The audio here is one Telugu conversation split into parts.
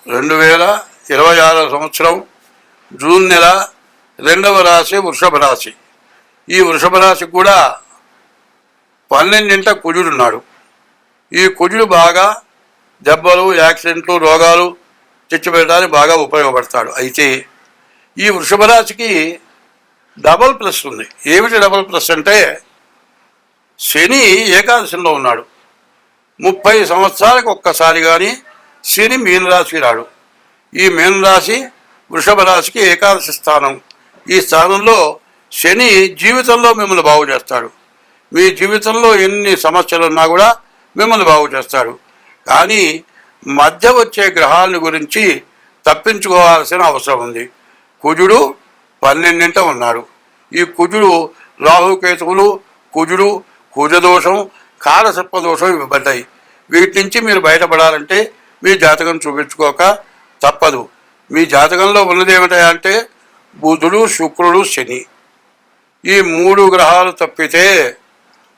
2026 సంవత్సరం జూన్ నెల 2వ రాశి వృషభ రాశి. ఈ వృషభ రాశికి కూడా 12వ కుజుడున్నాడు. ఈ కుజుడు బాగా దెబ్బలు, యాక్సిడెంట్లు, రోగాలు తెచ్చిపెట్టడానికి బాగా ఉపయోగపడతాడు. అయితే ఈ వృషభ రాశికి డబల్ ప్లస్ ఉంది. ఏమిటి డబల్ ప్లస్ అంటే, శని ఏకాదశంలో ఉన్నాడు. 30 సంవత్సరాలకు ఒక్కసారి కానీ శని మీనరాశికి రాడు. ఈ మీనరాశి వృషభ రాశికి ఏకాదశి స్థానం. ఈ స్థానంలో శని జీవితంలో మిమ్మల్ని బాగు చేస్తాడు. మీ జీవితంలో ఎన్ని సమస్యలు ఉన్నా కూడా మిమ్మల్ని బాగు చేస్తాడు. కానీ మధ్య వచ్చే గ్రహాల గురించి తప్పించుకోవాల్సిన అవసరం ఉంది. కుజుడు 12వ ఉన్నాడు. ఈ కుజుడు రాహుకేతువులు, కుజుడు, కుజదోషం, కాలసర్పదోషం ఇవ్వబడ్డాయి. వీటి నుంచి మీరు బయటపడాలంటే మీ జాతకం చూపించుకోక తప్పదు. మీ జాతకంలో ఉన్నది ఏమిటంటే బుధుడు, శుక్రుడు, శని. ఈ 3 గ్రహాలు తప్పితే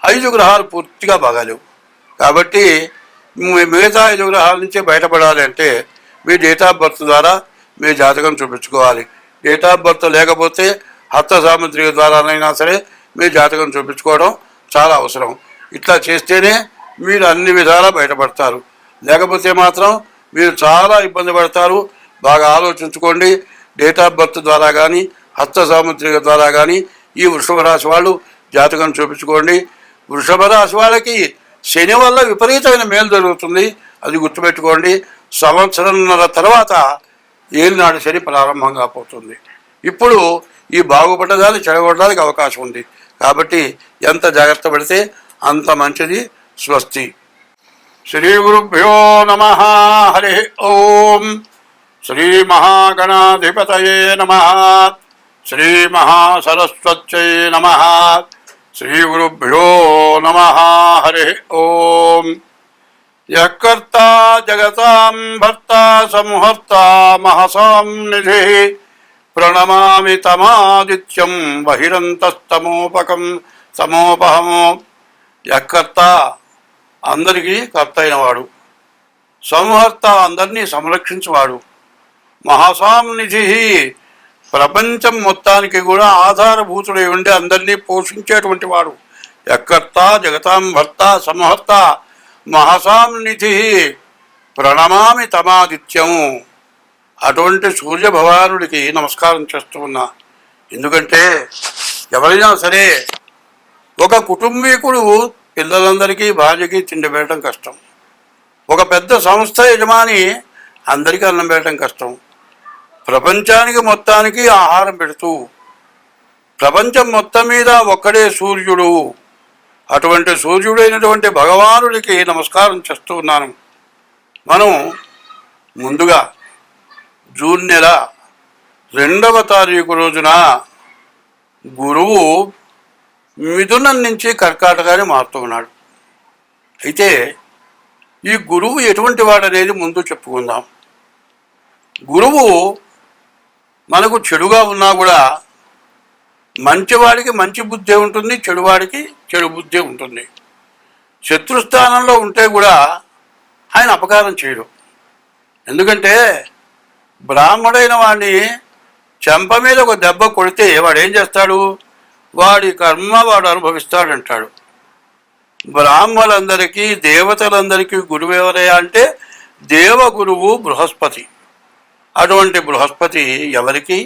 5 గ్రహాలు పూర్తిగా బాగాలేవు. కాబట్టి మిగతా 5 గ్రహాల నుంచి బయటపడాలి అంటే మీ డేట్ ఆఫ్ బర్త్ ద్వారా మీ జాతకం చూపించుకోవాలి. డేట్ ఆఫ్ బర్త్ లేకపోతే హస్త సాముద్రిక ద్వారానైనా సరే మీ జాతకం చూపించుకోవడం చాలా అవసరం. ఇట్లా చేస్తేనే మీరు అన్ని విధాలా బయటపడతారు. లేకపోతే మాత్రం మీరు చాలా ఇబ్బంది పడతారు. బాగా ఆలోచించుకోండి. డేట్ ఆఫ్ బర్త్ ద్వారా కానీ హస్త సాముద్రిక ద్వారా కానీ ఈ వృషభ రాశి వాళ్ళు జాతకం చూపించుకోండి. వృషభ రాశి వాళ్ళకి శని వల్ల విపరీతమైన మేలు జరుగుతుంది. అది గుర్తుపెట్టుకోండి. సంవత్సరంన్నర తర్వాత ఏలినాడు శని ప్రారంభం కాబోతుంది. ఇప్పుడు ఈ బాగుపడ్డదాన్ని చెడగొట్టడానికి అవకాశం ఉంది. కాబట్టి ఎంత జాగ్రత్త పడితే అంత మంచిది. స్వస్తి. శ్రీ గురుభ్యో నమః. హరి ఓం. శ్రీ మహాగణాధిపతయే నమః. శ్రీ మహాసరస్వత్యై నమః. శ్రీ గురుభ్యో నమః. హరి ఓం. యః కర్తా జగతాం భర్తా సంహర్తా మహసాం నిధిః ప్రణమామి తమాదిత్యం బహిరంతస్తమోపహమో. యః కర్త అందరికీ కర్త అయినవాడు, సంహర్త అందరినీ సంరక్షించేవాడు, మహాసాం నిధి ప్రపంచం మొత్తానికి కూడా ఆధారభూతుడై ఉండి అందరినీ పోషించేటువంటి వాడు. యః కర్త జగతాం భర్త సంహర్త మహాసాం నిధి ప్రణమామి తమాదిత్యం. అటువంటి సూర్యభగవానుడికి నమస్కారం చేస్తూ ఉన్నా. ఎందుకంటే ఎవరైనా సరే ఒక కుటుంబీకుడు పిల్లలందరికీ భార్యకి తిండి పెట్టడం కష్టం. ఒక పెద్ద సంస్థ యజమాని అందరికీ అన్నం పెట్టడం కష్టం. ప్రపంచానికి మొత్తానికి ఆహారం పెడుతూ ప్రపంచం మొత్తం మీద ఒక్కడే సూర్యుడు. అటువంటి సూర్యుడైనటువంటి భగవానుడికి నమస్కారం చేస్తూ ఉన్నాను. మనం ముందుగా జూన్ నెల 2వ తారీఖు రోజున గురువు మిథునం నుంచి కర్కాటకాన్ని మారుతూ ఉన్నాడు. అయితే ఈ గురువు ఎటువంటి వాడనేది ముందు చెప్పుకుందాం. గురువు మనకు చెడుగా ఉన్నా కూడా మంచివాడికి మంచి బుద్ధి ఉంటుంది, చెడువాడికి చెడు బుద్ధి ఉంటుంది. శత్రుస్థానంలో ఉంటే కూడా ఆయన అపకారం చేయడు. ఎందుకంటే బ్రాహ్మడైన వాడిని చెంప మీద ఒక దెబ్బ కొడితే వాడు ఏం చేస్తాడు? వాడి కర్మ వాడు అనుభవిస్తాడంటాడు. బ్రాహ్మణులందరికీ దేవతలందరికీ గురువు ఎవరయ్యా అంటే దేవగురువు బృహస్పతి. అటువంటి బృహస్పతి ఎవరికి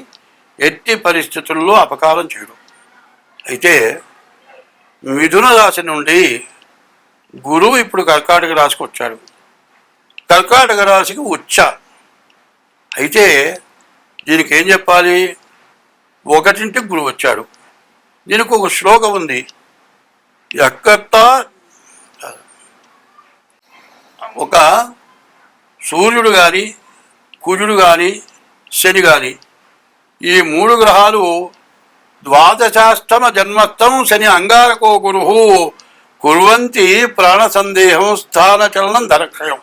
ఎట్టి పరిస్థితుల్లో అపకారం చేయడు. అయితే మిథున రాశి నుండి గురువు ఇప్పుడు కర్కాటక రాశికి వచ్చాడు. కర్కాటక రాశికి ఉచ్చ. అయితే దీనికి ఏం చెప్పాలి? 1ంటికి గురువు వచ్చాడు. దీనికి ఒక శ్లోకం ఉంది. యః కర్త ఒక సూర్యుడు కానీ కుజుడు కానీ శని కానీ ఈ 3 గ్రహాలు ద్వాదశాష్టమ జన్మస్థం శని అంగారకో గురు కుర్వంతి ప్రాణ సందేహం స్థానచలనం ధరక్షయం.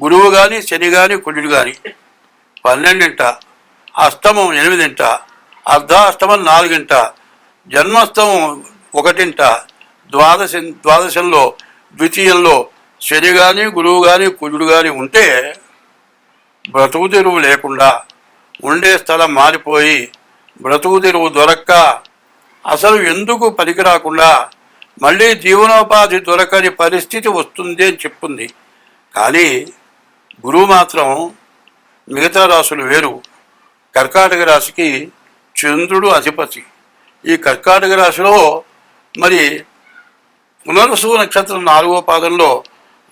గురువు కానీ శని కానీ కుజుడు కానీ 12ంట, అష్టమం 8ంట, అర్ధాష్టమం 4ంట, జన్మస్థం 1ంట, ద్వాదశంలో ద్వితీయంలో శని కానీ గురువు కానీ కుజుడు కానీ ఉంటే బ్రతుకు తెరువు లేకుండా, ఉండే స్థలం మారిపోయి బ్రతుకు తెరువు దొరక్క అసలు ఎందుకు పనికి రాకుండా మళ్ళీ జీవనోపాధి దొరకని పరిస్థితి వస్తుంది అని చెప్తుంది. కానీ గురువు మాత్రం మిగతా రాశులు వేరు. కర్కాటక రాశికి చంద్రుడు అధిపతి. ఈ కర్కాటక రాశిలో మరి పునర్వసు నక్షత్రం 4వ పాదంలో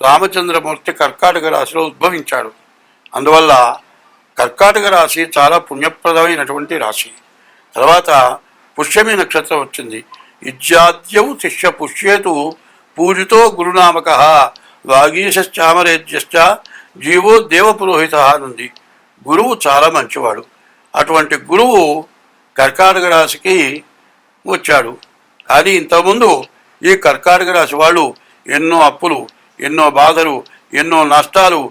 రామచంద్రమూర్తి కర్కాటక రాశిలో ఉద్భవించాడు. అందువల్ల కర్కాటక రాశి చాలా పుణ్యప్రదమైనటువంటి రాశి. తర్వాత పుష్యమి నక్షత్రం వచ్చింది. ఇజ్యాద్యౌ శిష్య పుష్యేతు పూజితో గురునామక వాగీశ్చామరేజ్యశ్చ జీవో దేవపురోహిత అనుంది. గురువు చాలా మంచివాడు. అటువంటి గురువు కర్కాటక రాశికి వచ్చాడు. కానీ ఇంతకుముందు ఈ కర్కాటక రాశి వాళ్ళు ఎన్నో అప్పులు, ఎన్నో బాధలు, ఎన్నో నష్టాలు,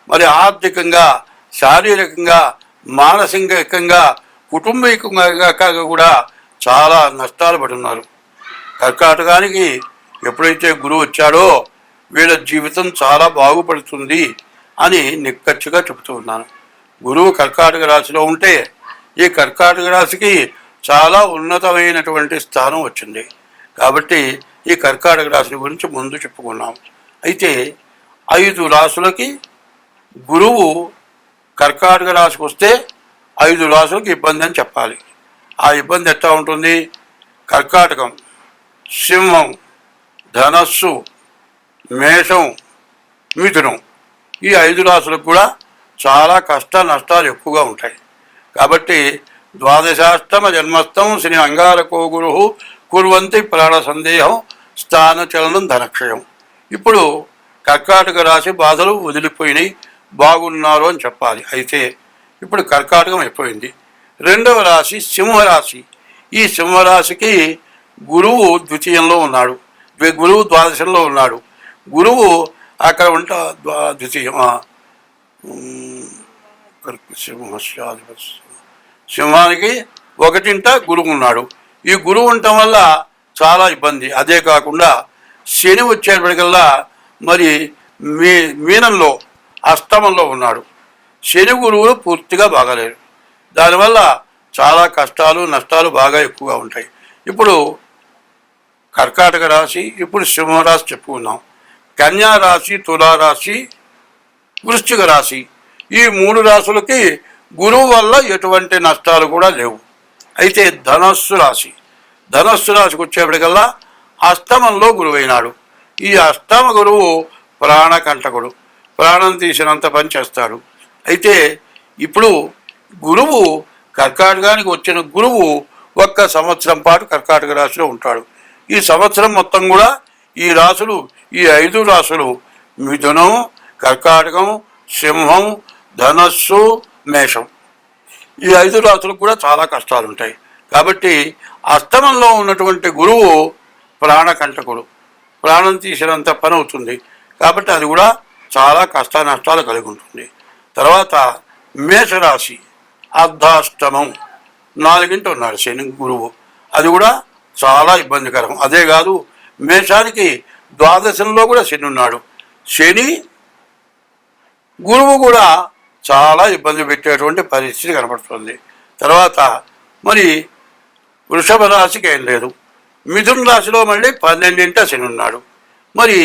మరి ఆర్థికంగా, శారీరకంగా, మానసికంగా, కుటుంబికంగా కూడా చాలా నష్టాలు పడున్నారు. కర్కాటకానికి ఎప్పుడైతే గురువు వచ్చాడో వీళ్ళ జీవితం చాలా బాగుపడుతుంది అని నిక్కచ్చిగా చెబుతూ ఉన్నాను. గురువు కర్కాటక రాశిలో ఉంటే ఈ కర్కాటక రాశికి చాలా ఉన్నతమైనటువంటి స్థానం వచ్చింది. కాబట్టి ఈ కర్కాటక రాశి గురించి ముందు చెప్పుకున్నాం. అయితే 5 రాశులకి గురువు కర్కాటక రాశికి వస్తే 5 రాశులకు ఇబ్బంది అని చెప్పాలి. ఆ ఇబ్బంది ఎట్లా ఉంటుంది? కర్కాటకం, సింహం, ధనస్సు, మేషం, మిథునం, ఈ 5 రాశులకు కూడా చాలా కష్ట నష్టాలు ఎక్కువగా ఉంటాయి. కాబట్టి ద్వాదశాష్టమ జన్మస్థం శ్రీ అంగారకో గురు కుర్వంతి ప్రాణ సందేహం స్థానచలనం ధనక్షయం. ఇప్పుడు కర్కాటక రాశి బాధలు వదిలిపోయినాయి, బాగున్నారు అని చెప్పాలి. అయితే ఇప్పుడు కర్కాటకం అయిపోయింది. 2వ రాశి సింహరాశి. ఈ సింహరాశికి గురువు ద్వితీయంలో ఉన్నాడు, గురువు ద్వాదశంలో ఉన్నాడు. గురువు అక్కడ ఉంటా ద్వితీయం సింహానికి 1ంట గురువు ఉన్నాడు. ఈ గురువు ఉండటం వల్ల చాలా ఇబ్బంది. అదే కాకుండా శని వచ్చేప్పటికల్లా మరి మీనంలో అష్టమంలో ఉన్నాడు. శని గురువులు పూర్తిగా బాగాలేరు. దానివల్ల చాలా కష్టాలు నష్టాలు బాగా ఎక్కువగా ఉంటాయి. ఇప్పుడు కర్కాటక రాశి, ఇప్పుడు సింహరాశి చెప్పుకున్నాం. కన్యా రాశి, తులారాశి, వృశ్చిక రాశి, ఈ 3 రాశులకి గురువు వల్ల ఎటువంటి నష్టాలు కూడా లేవు. అయితే ధనస్సు రాశికి వచ్చేప్పటికల్లా అష్టమంలో గురువు అయినాడు. ఈ అష్టమ గురువు ప్రాణకంటకుడు, ప్రాణం తీసినంత పని చేస్తాడు. అయితే ఇప్పుడు గురువు కర్కాటకానికి వచ్చిన గురువు 1 సంవత్సరం పాటు కర్కాటక రాశిలో ఉంటాడు. ఈ సంవత్సరం మొత్తం కూడా ఈ రాశులు, ఈ 5 రాశులు మిథునం, కర్కాటకం, సింహం, ధనస్సు, మేషం, ఈ 5 రాశులకు కూడా చాలా కష్టాలు ఉంటాయి. కాబట్టి అష్టమంలో ఉన్నటువంటి గురువు ప్రాణకంటకుడు, ప్రాణం తీసినంత పని అవుతుంది. కాబట్టి అది కూడా చాలా కష్ట నష్టాలు కలిగి ఉంటుంది. తర్వాత మేషరాశి అర్ధాష్టమం, 4ంట ఉన్నాడు శని గురువు. అది కూడా చాలా ఇబ్బందికరం. అదే కాదు, మేషానికి ద్వాదశంలో కూడా శని ఉన్నాడు. శని గురువు కూడా చాలా ఇబ్బంది పెట్టేటువంటి పరిస్థితి కనపడుతుంది. తర్వాత మరి వృషభ రాశికి ఏం లేదు. మిథున రాశిలో మళ్ళీ 12ంట శని ఉన్నాడు. మరి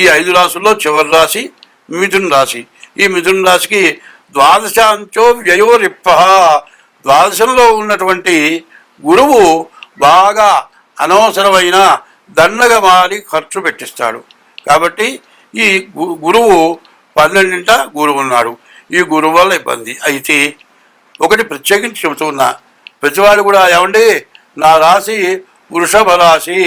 ఈ 5 రాశుల్లో చివరి రాశి మిథున రాశి. ఈ మిథున రాశికి ద్వాదశాంచో వ్యయోరిప్ప, ద్వాదశంలో ఉన్నటువంటి గురువు బాగా అనవసరమైన దండగా మారి ఖర్చు పెట్టిస్తాడు. కాబట్టి ఈ గురువు 12ంట గురువు ఉన్నాడు. ఈ గురువు వల్ల ఇబ్బంది. అయితే ఒకటి ప్రత్యేకించి చెబుతున్నా, ప్రతివాడు కూడా ఏమండి నా రాశి వృషభ రాశి,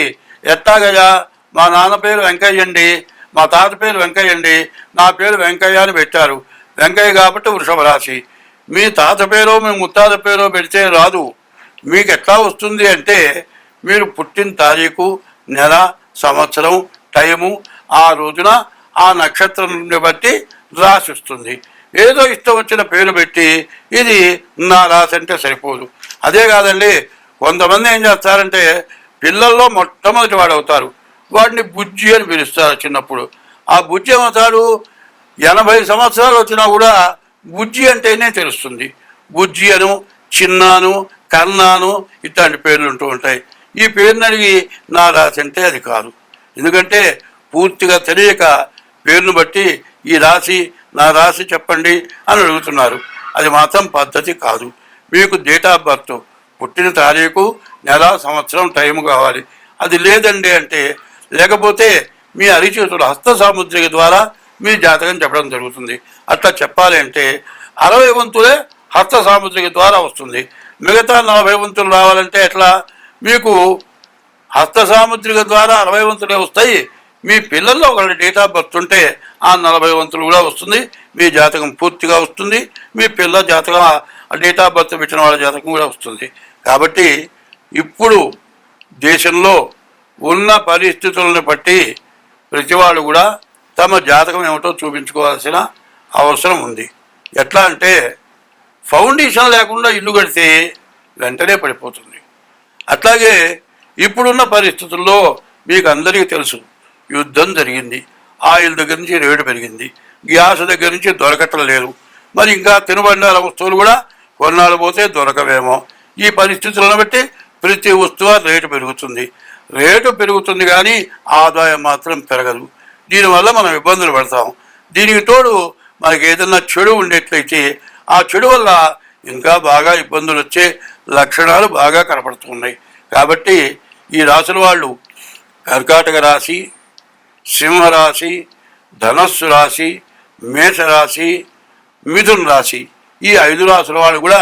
ఎట్టాగయ్యా మా నాన్న పేరు వెంకయ్య అండి, మా తాత పేరు వెంకయ్య అండి, నా పేరు వెంకయ్య అని పెట్టారు. వెంకయ్య కాబట్టి వృషభ రాశి. మీ తాత పేరో మీ ముత్తాత పేరో పెడితే రాదు. మీకు ఎట్లా వస్తుంది అంటే మీరు పుట్టిన తారీఖు, నెల, సంవత్సరం, టైము, ఆ రోజున ఆ నక్షత్రం బట్టి రాసి వస్తుంది. ఏదో ఇష్టం వచ్చిన పేరు పెట్టి ఇది నా రాశి అంటే సరిపోదు. అదే కాదండి, కొంతమంది ఏం చేస్తారంటే పిల్లల్లో మొట్టమొదటి వాడు అవుతారు, వాడిని బుజ్జి అని పిలుస్తారు చిన్నప్పుడు. ఆ బుజ్జి ఏమవుతాడు, 80 సంవత్సరాలు వచ్చినా కూడా బుజ్జి అంటేనే తెలుస్తుంది. బుజ్జి అను, చిన్నాను, కన్నాను ఇట్లాంటి పేర్లు ఉంటూ ఉంటాయి. ఈ పేరుని అడిగి నా రాశి అంటే అది కాదు. ఎందుకంటే పూర్తిగా తెలియక పేరును బట్టి ఈ రాశి నా రాశి చెప్పండి అని అడుగుతున్నారు. అది మాత్రం పద్ధతి కాదు. మీకు డేట్ ఆఫ్ బర్త్, పుట్టిన తారీఖు, నెల, సంవత్సరం, టైం కావాలి. అది లేదండి అంటే, లేకపోతే మీ అరిచేతుల హస్త సాముద్రిక ద్వారా మీ జాతకం చెప్పడం జరుగుతుంది. అట్లా చెప్పాలి అంటే 60 వంతులే హస్త సాముద్రిక ద్వారా వస్తుంది. మిగతా 40 వంతులు రావాలంటే ఎట్లా? మీకు హస్త సాముద్రిక ద్వారా 60 వంతులే వస్తాయి. మీ పిల్లల్లో ఒకళ్ళ డేట్ ఆఫ్ బర్త్ ఉంటే ఆ 40 వంతులు కూడా వస్తుంది. మీ జాతకం పూర్తిగా వస్తుంది. మీ పిల్ల జాతకం డేట్ ఆఫ్ బర్త్ పెట్టిన వాళ్ళ జాతకం కూడా వస్తుంది. కాబట్టి ఇప్పుడు దేశంలో ఉన్న పరిస్థితులను బట్టి ప్రతివాళ్ళు కూడా తమ జాతకం ఏమిటో చూపించుకోవాల్సిన అవసరం ఉంది. ఎట్లా అంటే ఫౌండేషన్ లేకుండా ఇల్లు కడితే వెంటనే పడిపోతుంది. అట్లాగే ఇప్పుడున్న పరిస్థితుల్లో మీకు అందరికీ తెలుసు, యుద్ధం జరిగింది, ఆయిల్ దగ్గర నుంచి రేటు పెరిగింది, గ్యాస్ దగ్గర నుంచి దొరకటం లేదు. మరి ఇంకా తినుబండాల వస్తువులు కూడా కొన్నాళ్ళు పోతే దొరకవేమో. ఈ పరిస్థితులను బట్టి ప్రతి వస్తువు రేటు పెరుగుతుంది. రేటు పెరుగుతుంది కానీ ఆదాయం మాత్రం పెరగదు. దీనివల్ల మనం ఇబ్బందులు పడతాం. దీనికి తోడు మనకి ఏదన్నా చెడు ఉండేట్లయితే ఆ చెడు వల్ల ఇంకా బాగా ఇబ్బందులు వచ్చే లక్షణాలు బాగా కనపడుతున్నాయి. కాబట్టి ఈ రాశుల వాళ్ళు కర్కాటక రాశి, సింహరాశి, ధనస్సు రాశి, మేషరాశి, మిథున రాశి, ఈ 5 రాశుల వాళ్ళు కూడా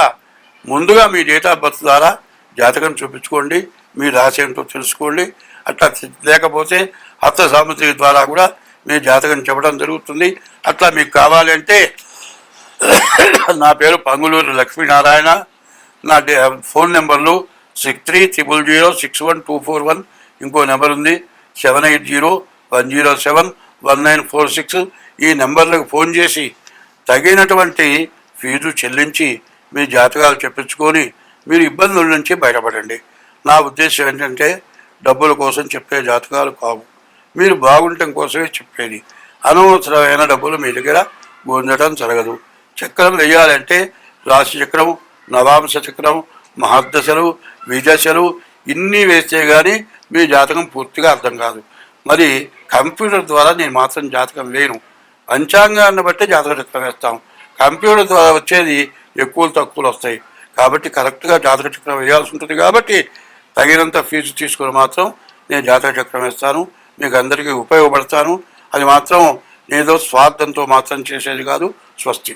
ముందుగా మీ డేట్ ఆఫ్ బర్త్ ద్వారా జాతకం చూపించుకోండి. మీ రాశి ఏంటో తెలుసుకోండి. అట్లా లేకపోతే హస్త సాముద్రిక ద్వారా కూడా మీ జాతకం చెప్పడం జరుగుతుంది. అట్లా మీకు కావాలి అంటే నా పేరు పంగులూరు లక్ష్మీనారాయణ. నా ఫోన్ నెంబర్లు 6300061241. ఇంకో నెంబర్ ఉంది 7801071946. ఈ నెంబర్లకు ఫోన్ చేసి తగినటువంటి ఫీజు చెల్లించి మీ జాతకాలు చెప్పించుకొని మీరు ఇబ్బందుల నుంచి బయటపడండి. నా ఉద్దేశం ఏంటంటే డబ్బుల కోసం చెప్పే జాతకాలు కావు, మీరు బాగుండటం కోసమే చెప్పేది. అనవసరమైన డబ్బులు మీ దగ్గర పొందడం జరగదు. చక్రం వేయాలంటే రాశి చక్రం, నవాంశ చక్రం, మహాదశలు, విదశలు ఇన్ని వేస్తే కానీ మీ జాతకం పూర్తిగా అర్థం కాదు. మరి కంప్యూటర్ ద్వారా నేను మాత్రం జాతకం వేయను. పంచాంగాన్ని బట్టి జాతక చక్రం వేస్తాం. కంప్యూటర్ ద్వారా వచ్చేది ఎక్కువ తక్కువలు వస్తాయి. కాబట్టి కరెక్ట్గా జాతక చక్రం వేయాల్సి ఉంటుంది. కాబట్టి తగినంత ఫీజు తీసుకుని మాత్రం నేను జాతక చక్రం వేస్తాను. మీకు అందరికీ ఉపయోగపడతాను. అది మాత్రం ఏదో స్వార్థంతో మాత్రం చేసేది కాదు. స్వస్తి.